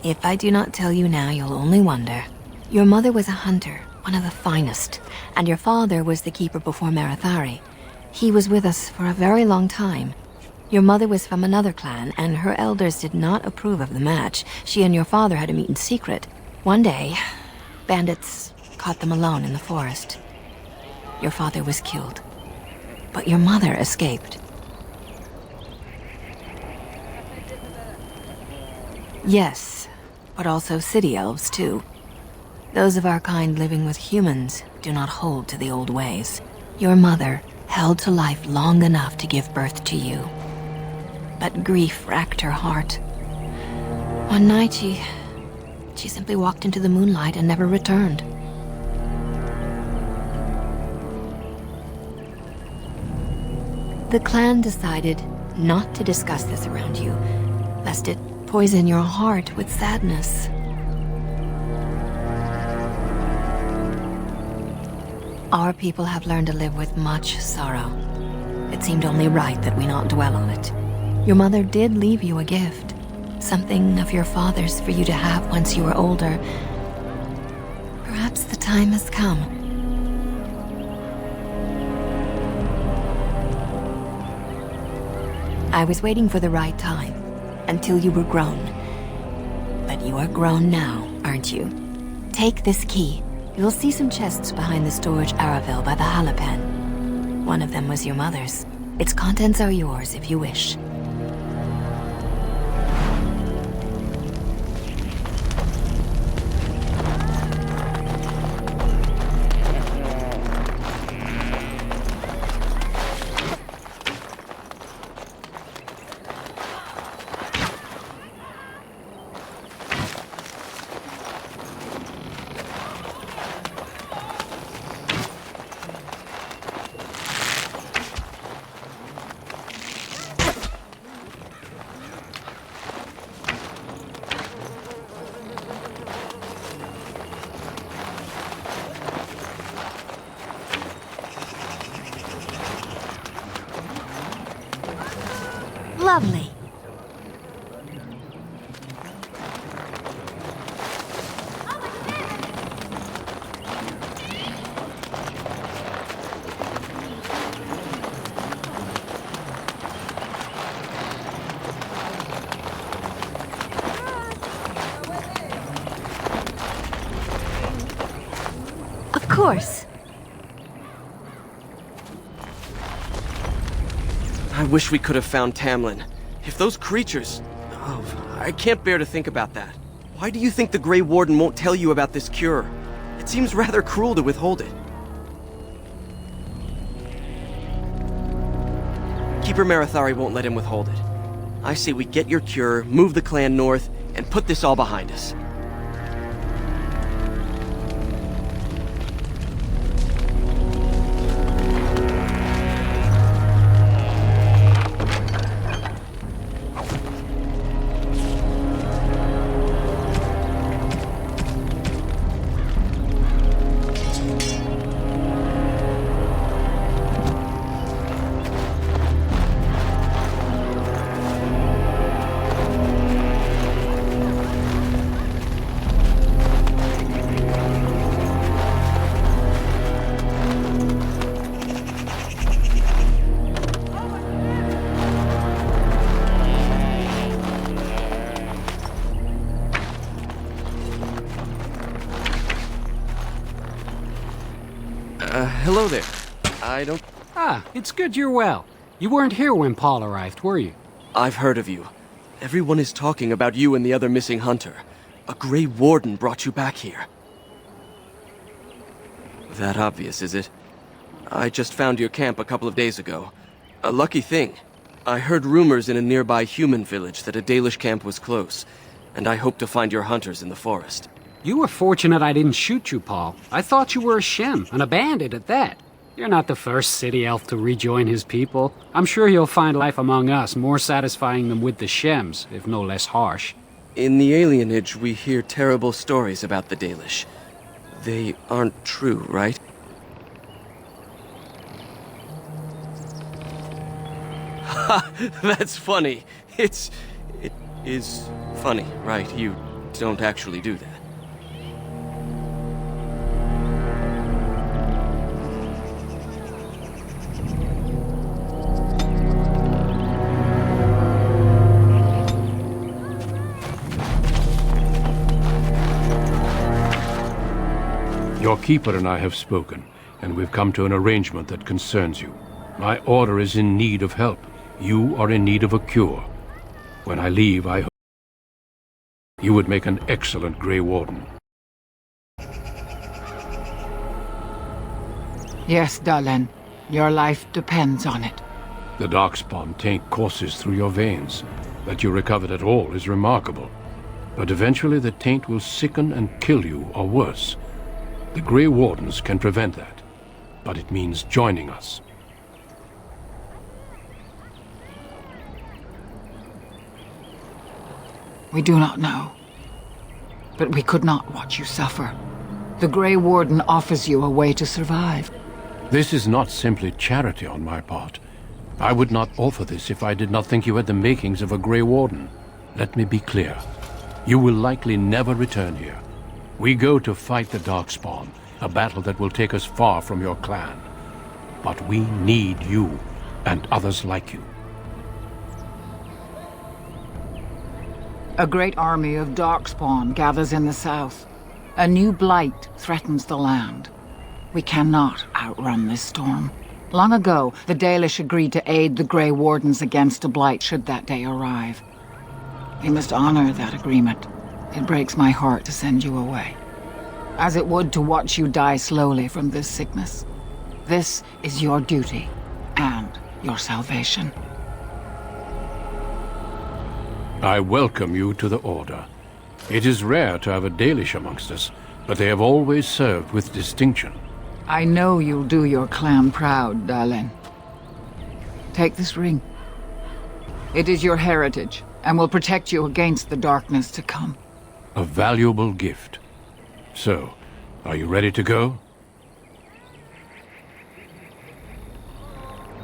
If I do not tell you now, you'll only wonder. Your mother was a hunter, one of the finest, and your father was the keeper before Marathari. He was with us for a very long time. Your mother was from another clan, and her elders did not approve of the match. She and your father had to meet in secret. One day, bandits caught them alone in the forest. Your father was killed, but your mother escaped. Yes, but also city elves, too. Those of our kind living with humans do not hold to the old ways. Your mother held to life long enough to give birth to you. But grief racked her heart. One night she simply walked into the moonlight and never returned. The clan decided not to discuss this around you, lest it poison your heart with sadness. Our people have learned to live with much sorrow. It seemed only right that we not dwell on it. Your mother did leave you a gift. Something of your father's for you to have once you are older. Perhaps the time has come. I was waiting for the right time, until you were grown. But you are grown now, aren't you? Take this key. You'll see some chests behind the storage Aravel by the Halapen. One of them was your mother's. Its contents are yours if you wish. Lovely. Of course. I wish we could have found Tamlin. If those creatures... Oh, I can't bear to think about that. Why do you think the Grey Warden won't tell you about this cure? It seems rather cruel to withhold it. Keeper Marathari won't let him withhold it. I say we get your cure, move the clan north, and put this all behind us. Hello there. I don't... Ah, it's good you're well. You weren't here when Paul arrived, were you? I've heard of you. Everyone is talking about you and the other missing hunter. A Grey Warden brought you back here. That obvious, is it? I just found your camp a couple of days ago. A lucky thing. I heard rumors in a nearby human village that a Dalish camp was close, and I hope to find your hunters in the forest. You were fortunate I didn't shoot you, Paul. I thought you were a Shem, and a bandit at that. You're not the first city elf to rejoin his people. I'm sure you'll find life among us more satisfying than with the Shems, if no less harsh. In the alienage, we hear terrible stories about the Dalish. They aren't true, right? Ha! That's funny. It is funny, right? You don't actually do that. Your keeper and I have spoken, and we've come to an arrangement that concerns you. My order is in need of help. You are in need of a cure. When I leave, I hope you would make an excellent Grey Warden. Yes, Dalen. Your life depends on it. The darkspawn taint courses through your veins. That you recovered at all is remarkable. But eventually the taint will sicken and kill you, or worse. The Grey Wardens can prevent that, but it means joining us. We do not know. But we could not watch you suffer. The Grey Warden offers you a way to survive. This is not simply charity on my part. I would not offer this if I did not think you had the makings of a Grey Warden. Let me be clear. You will likely never return here. We go to fight the Darkspawn, a battle that will take us far from your clan. But we need you, and others like you. A great army of Darkspawn gathers in the south. A new blight threatens the land. We cannot outrun this storm. Long ago, the Dalish agreed to aid the Grey Wardens against a blight should that day arrive. We must honor that agreement. It breaks my heart to send you away, as it would to watch you die slowly from this sickness. This is your duty, and your salvation. I welcome you to the Order. It is rare to have a Dalish amongst us, but they have always served with distinction. I know you'll do your clan proud, Dalen. Take this ring. It is your heritage, and will protect you against the darkness to come. A valuable gift. So, are you ready to go?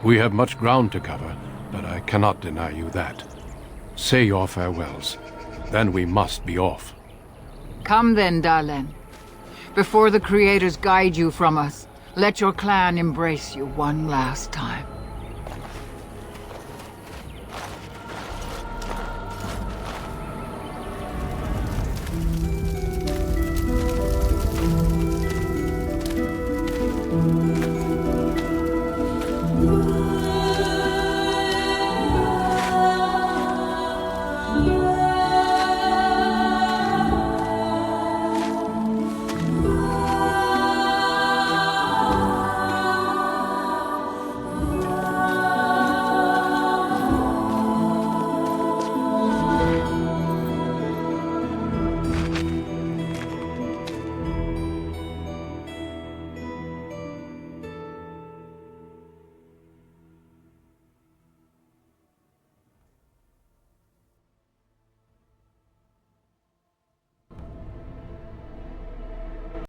We have much ground to cover, but I cannot deny you that. Say your farewells. Then we must be off. Come then, Dalen. Before the Creators guide you from us, let your clan embrace you one last time.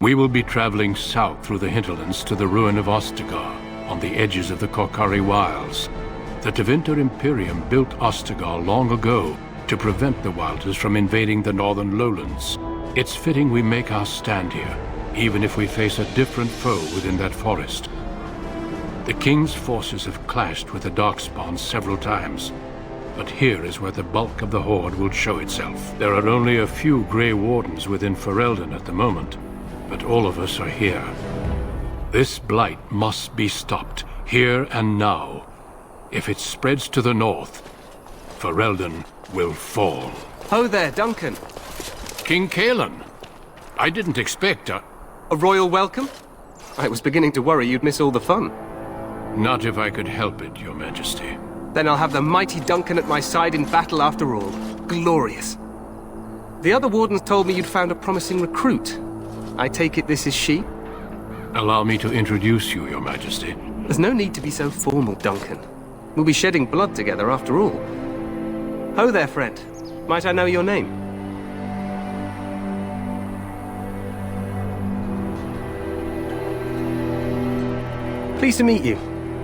We will be traveling south through the hinterlands to the ruin of Ostagar, on the edges of the Korkari Wilds. The Tevinter Imperium built Ostagar long ago to prevent the Wilders from invading the northern lowlands. It's fitting we make our stand here, even if we face a different foe within that forest. The King's forces have clashed with the Darkspawn several times, but here is where the bulk of the Horde will show itself. There are only a few Grey Wardens within Ferelden at the moment, but all of us are here. This blight must be stopped, here and now. If it spreads to the north, Ferelden will fall. Ho there, Duncan. King Kaelan. I didn't expect a royal welcome? I was beginning to worry you'd miss all the fun. Not if I could help it, Your Majesty. Then I'll have the mighty Duncan at my side in battle after all. Glorious. The other wardens told me you'd found a promising recruit. I take it this is she? Allow me to introduce you, Your Majesty. There's no need to be so formal, Duncan. We'll be shedding blood together after all. Ho there, friend. Might I know your name? Pleased to meet you.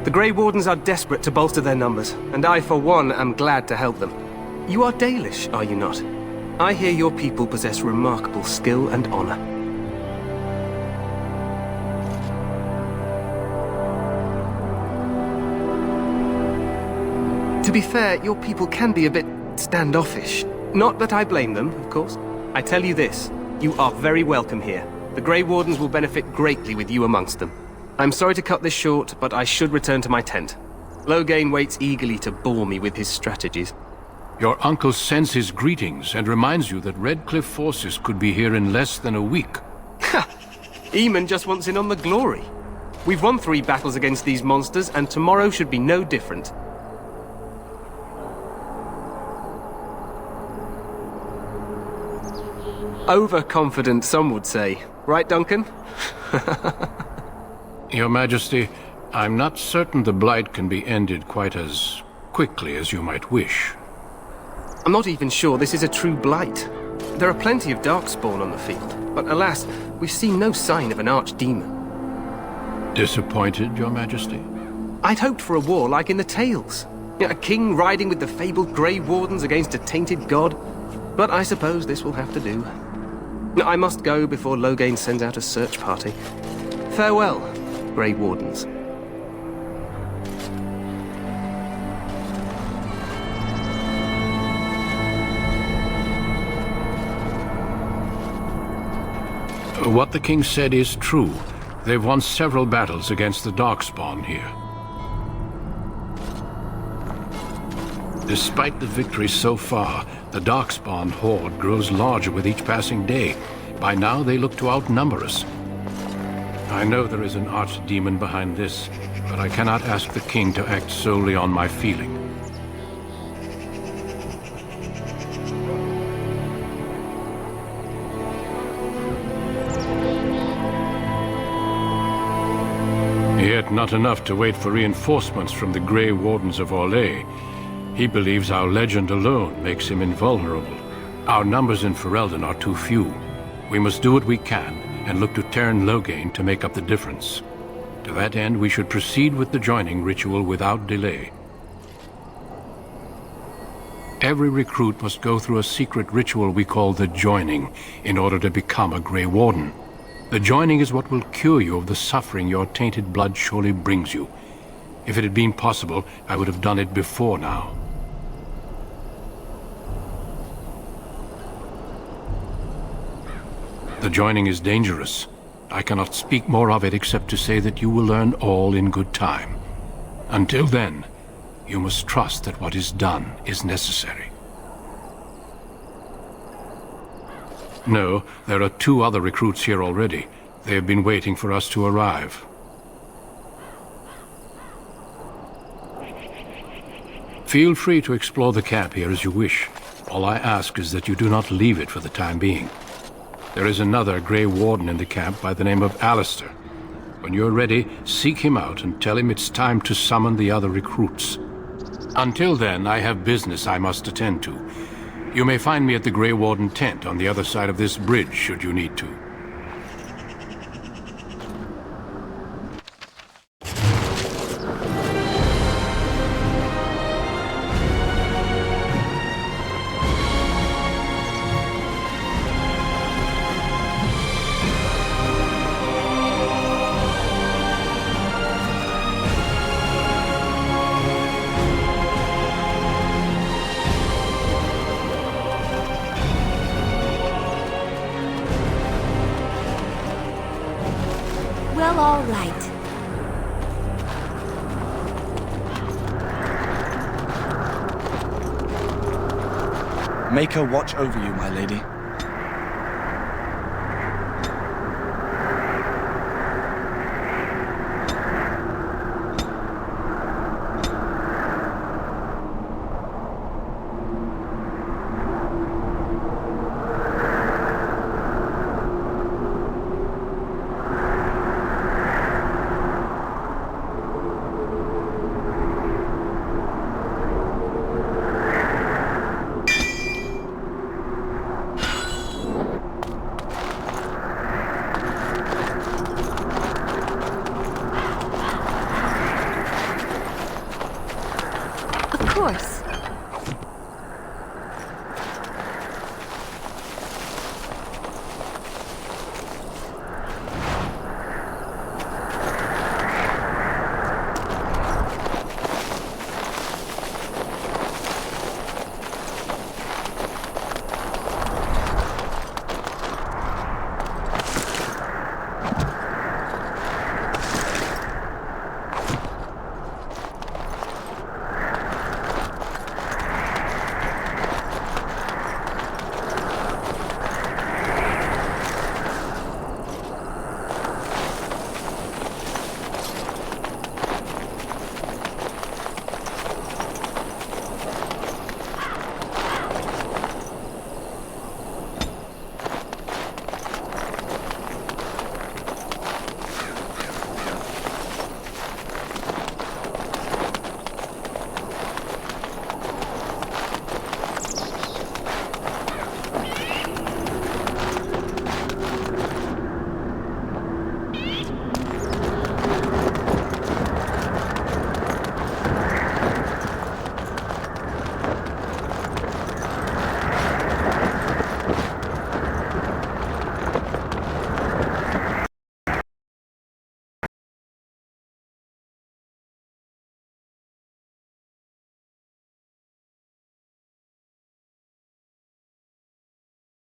The Grey Wardens are desperate to bolster their numbers, and I, for one, am glad to help them. You are Dalish, are you not? I hear your people possess remarkable skill and honor. To be fair, your people can be a bit standoffish. Not that I blame them, of course. I tell you this, you are very welcome here. The Grey Wardens will benefit greatly with you amongst them. I'm sorry to cut this short, but I should return to my tent. Loghain waits eagerly to bore me with his strategies. Your uncle sends his greetings and reminds you that Redcliffe forces could be here in less than a week. Ha! Eamon just wants in on the glory. We've won 3 battles against these monsters, and tomorrow should be no different. Overconfident, some would say. Right, Duncan? Your Majesty, I'm not certain the Blight can be ended quite as quickly as you might wish. I'm not even sure this is a true Blight. There are plenty of Darkspawn on the field, but alas, we've seen no sign of an archdemon. Disappointed, Your Majesty? I'd hoped for a war like in the tales. A king riding with the fabled Grey Wardens against a tainted god. But I suppose this will have to do. I must go before Loghain sends out a search party. Farewell, Grey Wardens. What the king said is true. They've won several battles against the Darkspawn here. Despite the victory so far, the Darkspawn horde grows larger with each passing day. By now, they look to outnumber us. I know there is an archdemon behind this, but I cannot ask the king to act solely on my feeling. Yet not enough to wait for reinforcements from the Grey Wardens of Oldy. He believes our legend alone makes him invulnerable. Our numbers in Ferelden are too few. We must do what we can and look to Teyrn Loghain to make up the difference. To that end, we should proceed with the joining ritual without delay. Every recruit must go through a secret ritual we call the joining in order to become a Grey Warden. The joining is what will cure you of the suffering your tainted blood surely brings you. If it had been possible, I would have done it before now. The joining is dangerous. I cannot speak more of it except to say that you will learn all in good time. Until then, you must trust that what is done is necessary. No, there are 2 other recruits here already. They have been waiting for us to arrive. Feel free to explore the camp here as you wish. All I ask is that you do not leave it for the time being. There is another Grey Warden in the camp by the name of Alistair. When you're ready, seek him out and tell him it's time to summon the other recruits. Until then, I have business I must attend to. You may find me at the Grey Warden tent on the other side of this bridge, should you need to. Well, all right. Make her watch over you, my lady. Of course.